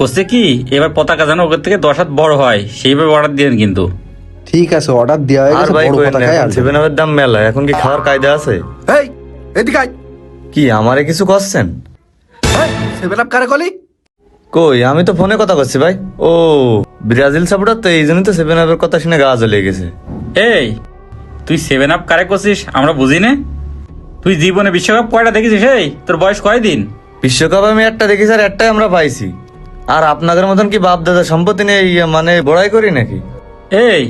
করছে কি এবার পতাকা যেন ওদের থেকে 10 হাত বড় হয় সেইভাবে অর্ডার দিয়েন কিন্তু। ঠিক আছে, অর্ডার দেওয়া হয়ে আর গেছে, ভাই বড় কইেন না, পতাকায় এখন আসবে। 7 আপের দাম মেলা, এখন কি খাওয়ার কায়দা আছে? এই এদিকে আয়। কি আমারে কিছু করছেন? এই 7 আপ কারে কলি? কই আমি তো ফোনে কথা করছি ভাই। ও ব্রাজিল সাপোর্টার, তো এই জন্যই তো 7 আপের কথা শুনে গা জ্বলে গেছে। এই তুই 7 আপ কারে করছিস আমরা বুঝি না। তুই জীবনে বিশ্বকাপ কয়টা দেখেছিস? এই তোর বয়স কয়দিন? বিশ্বকাপ আমি একটা দেখেছি আর একটাই আমরা পাইছি। আর আপনাদের মতন কি বাপ দাদা সম্পত্তি নিয়ে মানে বড়াই করি নাকি? এই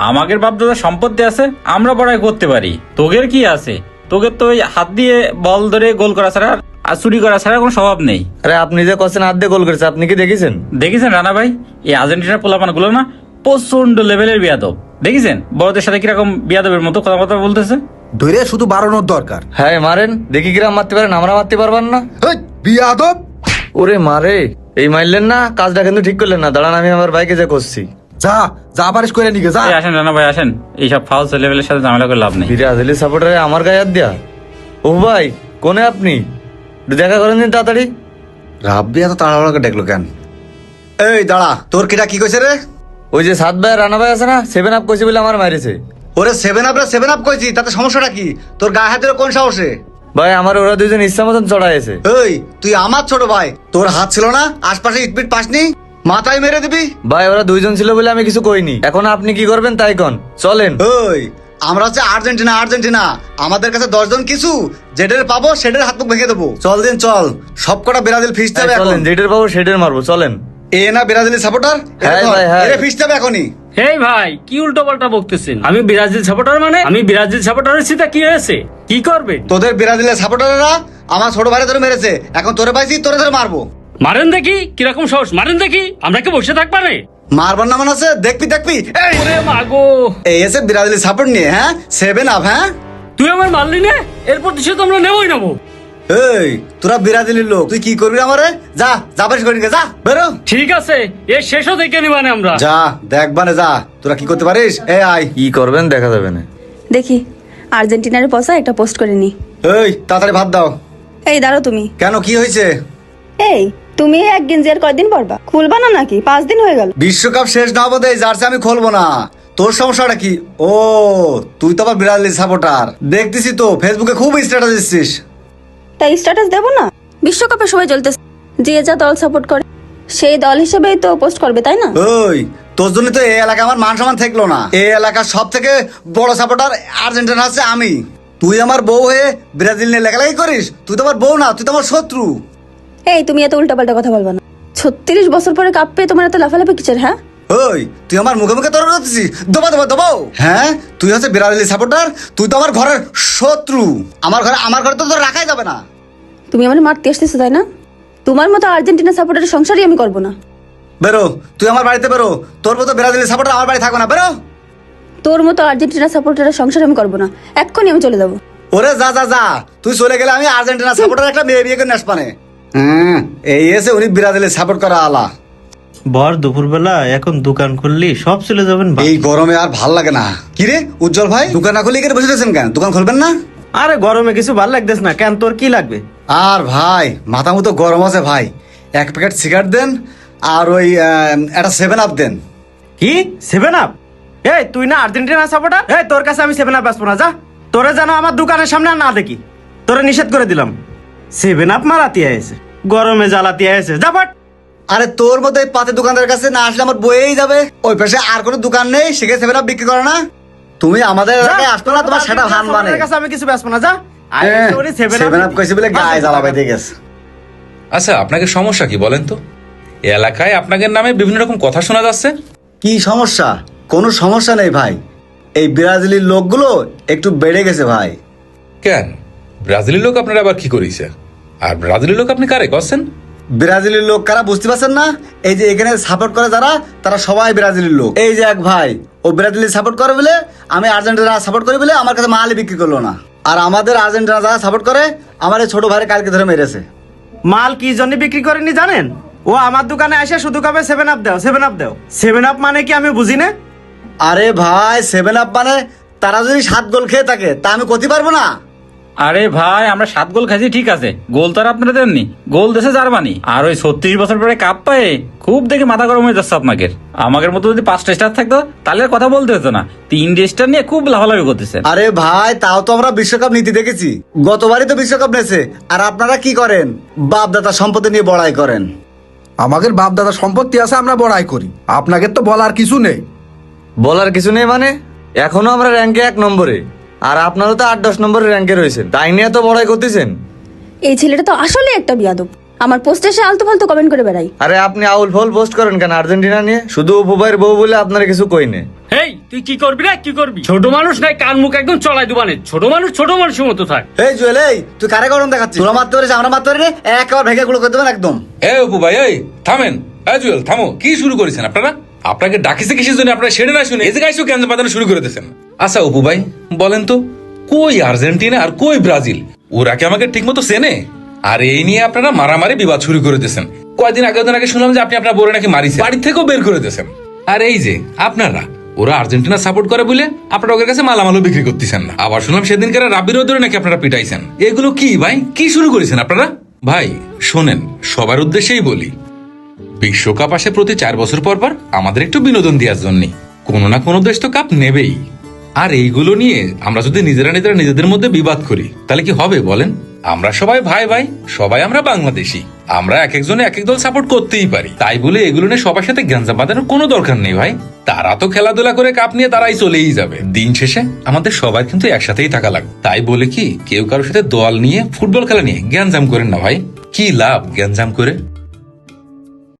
আমাদের বাপ দাদা সম্পত্তি আছে, আমরা বড়াই করতে পারি। তোগের কি আছে? তোগের তো ওই হাত দিয়ে বল ধরে গোল করা ছাড়া আর চুরি করা ছাড়া কোনো স্বভাব নেই। আরে আপনি যে কছেন হাত দিয়ে গোল করেছে, আপনি কি দেখেছেন? দেখেছেন রানা ভাই, এই আর্জেন্টিনার পোলাপান গুলো না প্রচন্ড লেভেলের বিয়াদব। দেখেছেন বড়দের সাথে কিরকম বিয়াদবের মতো কথাবার্তা বলতেছে। ধরে শুধু বাড়ানোর দরকার। হ্যাঁ মারেন দেখি, কিরাম মারতে পারেন, আমরা মারতে পারবেন না। এই বিয়াদব! ওরে মারে, এই মারলেন না, কাজটা কিন্তু ঠিক করলেন না। দাঁড়ান আমি আমার বাইকে যে করছি। যা যা পারিস করে নিকে যা। এই আসেন রানা ভাই আসেন, এইসব ফাউল লেভেলের সাথে ঝামেলা করে লাভ নেই। ব্রাজিলি সাপোর্টারে আমার গায়ে হাত দেয়া? ও ভাই কোনে আপনি? একটু দেখা করেন দিন তাড়াতাড়ি। রাব্বি এত তাড়াহুড়া করে দেখলো কেন? এই দাঁড়া, তোর কিটা কি কইছে রে? ওই যে 7 ভাই রানা ভাই আছে না, 7 আপ কইছে বলে আমার মারিছে। ওরে 7 আপ কইছি, তাতে সমস্যাটা কি? তোর গায়ে হাতের কোন সাহসে? ভাই আমার ওরা দুজন ইচ্ছা মতন চড়াইছে। এই তুই আমার ছোট ভাই, তোর হাত ছিল না? আশপাশে ইটপিট পাসনি, মাথায় মেরে দিবি। ভাই ওরা দুইজন ছিল বলে আমি কিছু কইনি। এখন আপনি কি করবেন তাই কন, চলেন। ওই আমরা হচ্ছে আর্জেন্টিনা, আর্জেন্টিনা আমাদের কাছে 10 জন কিছু, যেটার পাবো সেটার হাত মুখ ভেঙে দেবো। চল দিন চল, সব কটা ব্রাজিল ফিস্ট যাবে এখন। চলেন, যেটার পাবো সেটার মারবো, চলেন। এ না ব্রাজিলের সাপোর্টার? হ্যাঁ ভাই, হ্যাঁ। এরে ফিস্ট যাবে এখনই। হেই ভাই, কি উল্টো পাল্টা বকতেছেন? আমি ব্রাজিল সাপোর্টার, মানে আমি ব্রাজিল সাপোর্টার হচ্ছি, তা কি হয়েছে? কি করবে? তোদের ব্রাজিলের সাপোর্টাররা আমার ছোট ভাইরে ধরে মেরেছে, এখন তোরে পাইছি, তোরে ধরে মারবো। মারেন দেখি, কিরকম সাহস, মারেন দেখি। আমরা কি বসে থাকবা রে? মারবার নামান আছে, দেখবি দেখবি। এই ওরে মাগো, এই এসে ব্রাজিলের সাপোর্ট নিয়ে, হ্যাঁ 7 আপ, হ্যাঁ তুই আমার মারলি না, এর প্রতিশোধ আমরা নেবই নেবো। এই তোরা ব্রাজিলের লোক, তুই কি করবি আমারে? যা যা বেশ করে যা বেরো। ঠিক আছে, এর শেষও দেখে নিবানে আমরা। যা দেখবানে যা, তোরা কি করতে পারিস? এই আয়। কি করবেন দেখা যাবে না। দেখি আর্জেন্টিনার পয়সা একটা পোস্ট করে নি। এই তাড়াতাড়ি ভাত দাও। এই দাঁড়াও তুমি। কেন, কি হয়েছে? এই তুমি এক গেঞ্জি আর কয়দিন পরবা? খুলবা না নাকি? 5 দিন হয়ে গেল। বিশ্বকাপ শেষ না হবো এই জার্সি আমি খুলবো না। তোর সমস্যাটা কি? ও তুই তো আবার ব্রাজিল সাপোর্টার, দেখতেছি তো ফেসবুকে খুব স্ট্যাটাস দিচ্ছিস। তাই স্ট্যাটাস দেবো না? বিশ্বকাপের সময় চলতেছে, যে যা দল সাপোর্ট করে সেই দল হিসেবেই তো পোস্ট করবে, তাই না? ওই তোর জন্য তো এই এলাকায় আমার মান সম্মান থাকলো না। এই এলাকার সব থেকে বড় সাপোর্টার আর্জেন্টিনা হচ্ছে আমি। তুই আমার বউ হয়ে ব্রাজিল নিয়ে লেখালেখি করিস? তুই তো আমার বউ না, তুই তো আমার শত্রু। এই তুমি এত উল্টাপাল্টা কথা বলবা না। 36 বছর পরে কাপ পেয়ে তোমার এত লাফালাফি কিসের? হ্যাঁ ওই তুই আমার মুখে মুখে তর্ক করতেছিস? দবা দবা দবাও। হ্যাঁ তুই হচ্ছে ব্রাজিল সাপোর্টার, তুই তো আমার ঘরের শত্রু। আমার ঘরে তো তোর রাখাই যাবে না। তুমি আমার মারতে আসতেছো, তাই না? তোমার মতো আর্জেন্টিনা সাপোর্টারের সংসারই আমি করবো না। বেরো, তুই আমার বাড়িতে বেরো। তোর মতো ব্রাজিল সাপোর্টার আমার বাড়ি থাকো না, বেরো। তোর মতো আর্জেন্টিনা সাপোর্টারের সংসার আমি করবো না, এক্ষুনি আমি চলে যাবো। ওরে যা যা যা, তুই চলে গেলে আমি আর্জেন্টিনা সাপোর্টার একটা মেয়ে বিয়ে করে নেসপানে। এই এসে উনি ব্রাজিলের সাপোর্ট করা আলা। বর দুপুরবেলা এখন দোকান খুললি সব চলে যাবেন এই গরমে আর ভাল লাগে না। কি রে উজ্জ্বল ভাই, দোকান না খুলে বসে রয়েছেন কেন? দোকান খুলবেন না? আরে গরমে কিছু ভাল লাগতেছ না কেন? তোর কি লাগবে? আর ভাই মাথা মতো গরম আছে ভাই, 1 প্যাকেট সিগারেট দেন আর ওই একটা 7 আপ দেন। কি 7 আপ? এই তুই না আর্জেন্টিনা সাপোর্টার? এই তোর কাছে আমি 7 আপ আসবো না, যা। তোরে যেন আমার দোকানের সামনে আর না দেখি, তোরে নিষেধ করে দিলাম। 7 আপ মারাতি আয়েছে, গরমে জ্বালাতি আয়েছে, যা বাট। আরে তোর মতো এই পাতে দোকানদার কাছে না আসলে আমার বইয়েই যাবে। ওই পাশে আর কোনো দোকান নেই, সেখানে 7 আপ বিক্রি করে না। তুমি আমাদের এলাকায় আসতো না, তোমার সেটা ভান মানে। তোর কাছে আমি কিছু বেচবো না, যা। 7 আপ কইছে বলে গায়ে জ্বালাবে দিয়ে গেছে। আচ্ছা আপনাকে সমস্যা কি বলেন তো? এই এলাকায় আপনাদের নামে বিভিন্ন রকম কথা শোনা যাচ্ছে। কি সমস্যা? কোনো সমস্যা নেই ভাই, এই ব্রাজিলের লোকগুলো একটু বেড়ে গেছে ভাই। কেন ব্রাজিলের লোক আপনারা আবার কি করেছে? আর ব্রাজিলের লোক আপনি কারে করছেন? ব্রাজিলের লোক কারা বুঝতে পারছেন না? এই যে এখানে সাপোর্ট করে যারা, তারা সবাই ব্রাজিলের লোক। এই যে এক ভাই, ও ব্রাজিলের সাপোর্ট করে বলে, আমি আর্জেন্টিনা সাপোর্ট করি বলে আমার কাছে মালই বিক্রি করলো না। আর আমাদের আর্জেন্টিনা যারা সাপোর্ট করে, আমার এই ছোট ভাইয়ের কালকে ধরে মেরেছে। মাল কি জন্য বিক্রি করেনি জানেন? ও আমার দোকানে এসে শুধু কবে 7 আপ দাও, 7 আপ দাও। 7 আপ মানে কি আমি বুঝি না? আরে ভাই 7 আপ মানে তারা যদি 7 গোল খেয়ে থাকে তা আমি করতে পারবো না? আরে ভাই আমরা 7 গোল খাইছি ঠিক আছে, গোল তো আর আপনারা দেননি, গোল দেশে জার্মানি। আর ওই 36 বছর পরে কাপ পায়ে খুব দেখে মাথা গরম হয়ে যাচ্ছে আপনাদের। আমাদের মতো যদি 5টা স্টার থাকতো তাহলে আর কথা বলতে হতো না, 3টে স্টার নিয়ে খুব লাভালাভি করতেছেন। আরে ভাই তাও তো আমরা বিশ্বকাপ নীতি দেখেছি, গতবারই তো বিশ্বকাপ নেছে। আর আপনারা কি করেন, বাপ দাদা সম্পত্তি নিয়ে বড়াই করেন। আমাদের বাপ দাদা সম্পত্তি আছে, আমরা বড়াই করি, আপনাদের তো বলার কিছু নেই। বলার কিছু নেই মানে? এখনো আমরা র্যাঙ্কে 1 নম্বরে, আর আপনারও তো 8-10 নম্বরের র্যাঙ্কে রয়েছেন, তাই নিয়ে তো বড়াই করতেছেন। এই ছেলেটা তো আসলে একটা বিয়াদব, আমার পোস্টে এসে আলতু ফালতু কমেন্ট করে বেড়াই। আরে আপনি আউল ফল পোস্ট করেন কেন আর্জেন্টিনা নিয়ে? শুধু উপভাইয়ের বউ বলে আপনার কিছু কই নেই। হেই তুই কি করবি রে, কি করবি? ছোট মানুষ নাই, কান মুখ একদম চলাই দুবানে। ছোট মানুষের মতো থাক। এই জুয়েল, এই তুই কারে গরম দেখাচ্ছিস? তোরা মারতে পারিস, আমরা মারতে পারি না, একবার ভেঙে গুলো করে দেবেন একদম। অপু ভাই, এই থামেন। জুয়েল থামো, কি শুরু করেছেন আপনারা? আপনাকে ডাকিছে কিসের জন্য? আপনারা সেটা না শুনে এসে গাইছো কেন বাজানো শুরু করে দিয়েছেন? আচ্ছা অপু ভাই বলেন তো, কই আর্জেন্টিনা আর কই ব্রাজিল? ওরা কি আমাকে ঠিক মতো চেনে? আর এই নিয়ে আপনারা মারামারি বিবাদ শুরু করে দিয়েছেন। কয়েকদিন আগে শুনলাম যে আপনি আপনার বোরে নাকি মারিছেন, বাড়ি থেকেও বের করে দিয়েছেন। আর এই যে আপনারা, ওরা আর্জেন্টিনা সাপোর্ট করে বলে আপনারা ওদের কাছে মালামালও বিক্রি করতেছেন না। আবার শুনলাম সেদিনকার রাবির ধরে নাকি আপনারা পিটাইছেন। এগুলো কি ভাই, কি শুরু করেছেন আপনারা? ভাই শোনেন, সবার উদ্দেশ্যেই বলি, বিশ্বকাপ আসে প্রতি 4 বছর পর পর, আমাদের একটু বিনোদন দেওয়ার জন্য। কোনো না কোনো দেশ তো কাপ নেবেই। আর এইগুলো নিয়ে আমরা যদি নিজেরা নিজেদের মধ্যে বিবাদ করি তাহলে কি হবে বলেন? আমরা সবাই ভাই ভাই, সবাই আমরা বাংলাদেশি, আমরা এক একজনে এক এক দল সাপোর্ট করতেই পারি। তাই বলে এগুলো নিয়ে সবার সাথে গ্যাঞ্জাম বাঁধানোর কোনো দরকার নেই ভাই। তারা তো খেলাধুলা করে কাপ নিয়ে তারাই চলেই যাবে, দিন শেষে আমাদের সবাই কিন্তু একসাথেই থাকা লাগবে। তাই বলে কি কেউ কারোর সাথে দল নিয়ে ফুটবল খেলা নিয়ে গ্যাঞ্জাম করেন না ভাই, কি লাভ গ্যাঞ্জাম করে?